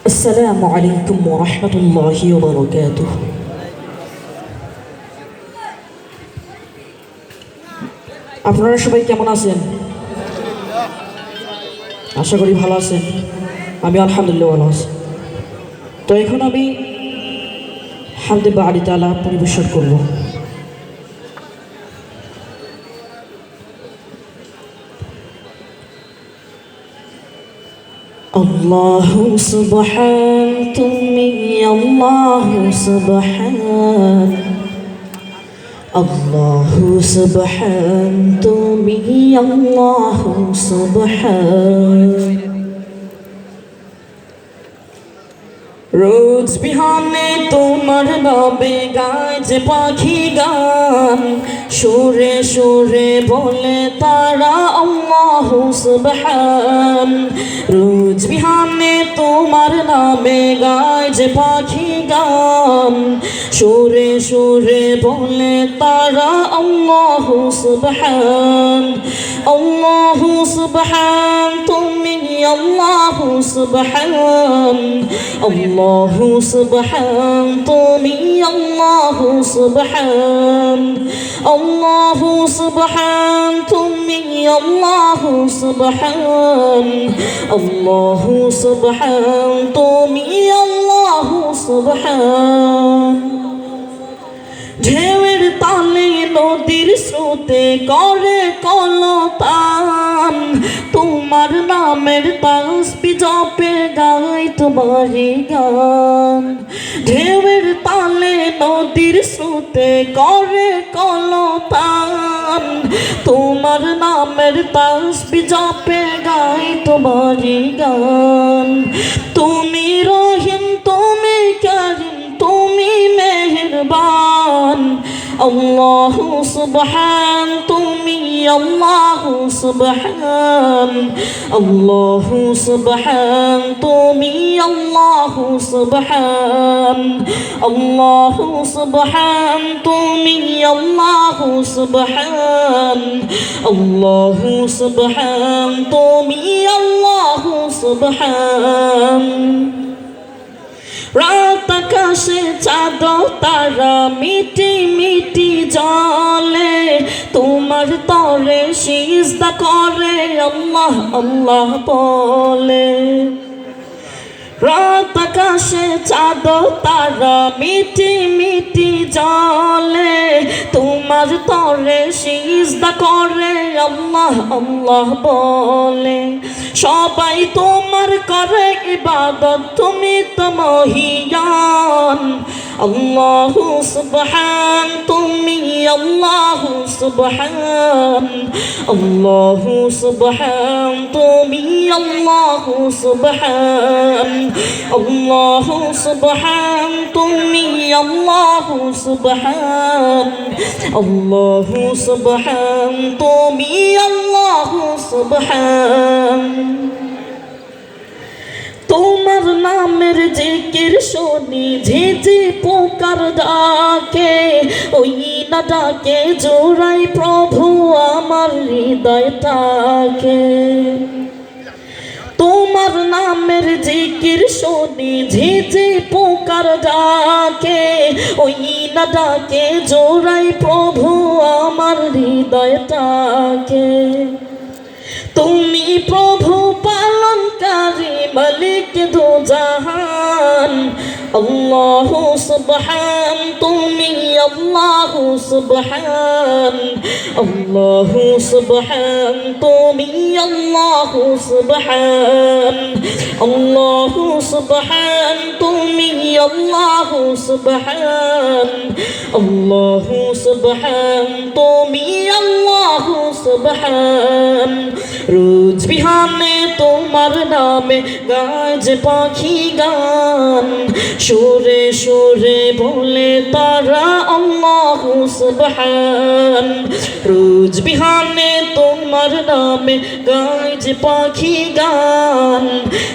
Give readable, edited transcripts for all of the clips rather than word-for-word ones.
আসসালামু আলাইকুম ওয়া রাহমাতুল্লাহি ওয়া বারাকাতুহু। আপনারা সবাই কেমন আছেন? আশা করি ভালো আছেন। আমি আলহামদুলিল্লাহ ভালো আছি। তো এখন আমি হামদে বাড়ি তাআলা পরিবেশন করব। আল্লাহু সুবহান, তুমি আল্লাহু সুবহান, আল্লাহু সুবহান, তুমি আল্লাহু সুবহান। রোজ বিহানে তোমার নামে গায় যে পাখি গান, সুরে সুরে বলে তারা আল্লাহু সুবহান। রোজ বিহানে তোমার নামে গায় যে পাখি গান, সুরে সুরে বলে তারা আল্লাহু সুবহান। আল্লাহু সুবহান, তুমি আল্লাহু সুবহান, আল্লাহু সুবহান, তুমি আল্লাহু সুবহান। আল্লাহু সুবহান, তুমি আল্লাহু সুবহান, আল্লাহু সুবহান, তুমি আল্লাহু সুবহান। ঢেউয়ের তালে নদীর স্রোতে করে কলতান, তোমার নামের তাসবিহ জপে গাই তোমারই গান। ঢেউয়ের তালে নদীর স্রোতে করে কলতান, তোমার নামের তাসবিহ জপে গাই তোমারই গান। তুমি রহিম, তুমি কারিম, তুমি মেহেরবান। আল্লাহু সুবহান, তুমি আল্লাহু সুবহান, আল্লাহু সুবহান, তুমি আল্লাহু সুবহান। আল্লাহু সুবহান, তুমি আল্লাহু সুবহান, আল্লাহু সুবহান, তুমি আল্লাহু সুবহান। রাত আকাশে চাঁদ তারা মিটি মিটি জলে, তোমার তরে সিজদা করে আল্লাহ আল্লাহ বলে। রাত আকাশে চাঁদ তারা মিটি মিটি জলে, তোমার তরে সিজদা করে আল্লাহ আল্লাহ বলে। সবাই তোমার করে ইবাদত, তুমি তো মহিয়ান। আল্লাহু সুবহান, তুমি আল্লাহু সুবহান, আল্লাহু সুবহান, তুমি আল্লাহু সুবহান। আল্লাহু সুবহান, তুমি আল্লাহু সুবহান, আল্লাহু সুবহান, তুমি আল্লাহু সুবহান। তোমার নামের জিকির শুনি ঝিঝি পোকার ডাকে, ওই না ডাকে জোড়াই প্রভু আমার হৃদয়টাকে। তোমার নামের জিকির শুনি ঝিঝি পোকার ডাকে, ওই না ডাকে জোড়াই প্রভু আমার হৃদয়টাকে। তুমি প্রভু পালনকারী মালিক দু জাহান। আল্লাহু সুবহান, তুমি আল্লাহু সুবহান, আল্লাহু সুবহান, তুমি আল্লাহু সুবহান। আল্লাহু সুবহান, তুমি আল্লাহু সুবহান, আল্লাহু সুবহান, তুমি আল্লাহু সুবহান। রোজ বিহানে তোমার নামে গায় যে পাখি গান, সুরে সুরে বলে তারা আল্লাহু সুবহান। রোজ বিহানে তোমার নামে গায় যে পাখি গান,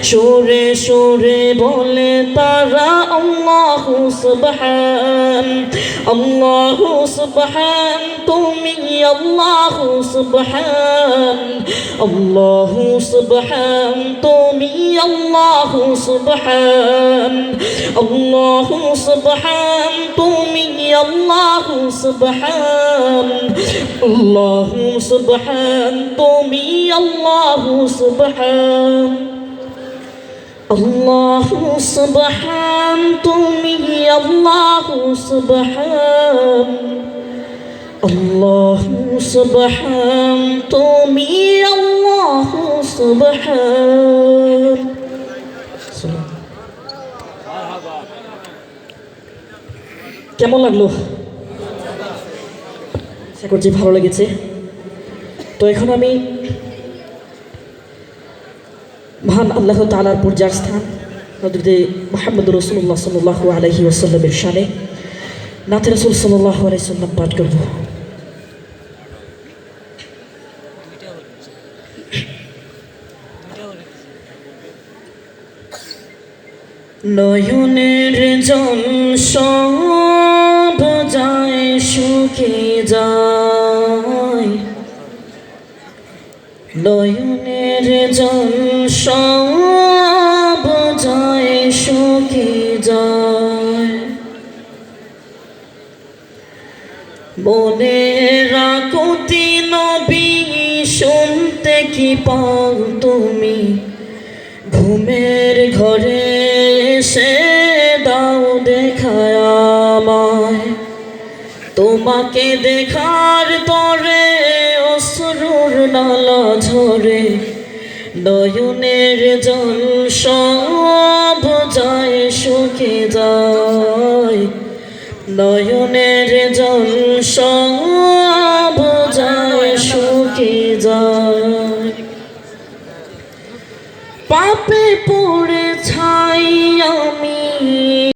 সুরে সুরে বলে তারা আল্লাহু সুবহান। আল্লাহু সুবহান তুমি আল্লাহু সুবহান আল্লাহু সুবহান তুমি আল্লাহু সুবহান আল্লাহু সুবহান তুমি আল্লাহু সুবহান আল্লাহু সুবহান তুমি আল্লাহু সুবহান আল্লাহু সুবহান তুমি আল্লাহু সুবহান আল্লাহু সুবহান তুমি আল্লাহু সুবহান। কেমন লাগলো? আশা করছি ভালো লেগেছে। তো এখন আমি মহান আল্লাহ তাআলার পূজার স্থান হযরতে মুহাম্মদ রাসূলুল্লাহ সাল্লাল্লাহু আলাইহি ওয়াসাল্লামের শানে নাতে রাসূল সাল্লাল্লাহু আলাইহি ওয়াসাল্লাম পাঠ করব। নয়নের জল সব যায় শুকে যায় নয়নের জল সব যায় শুকে যায় মনের আকুতি নবী শুনতে কি পাও তুমি ঘুমের ঘরে সে দাও দেখায় আমায় তোমাকে দেখার তরে অশ্রুর নালা ঝরে নয়নের জল সব যায় শুকে যায় নয়নের জল সব যায় শুকে যায় পাপে পড়ে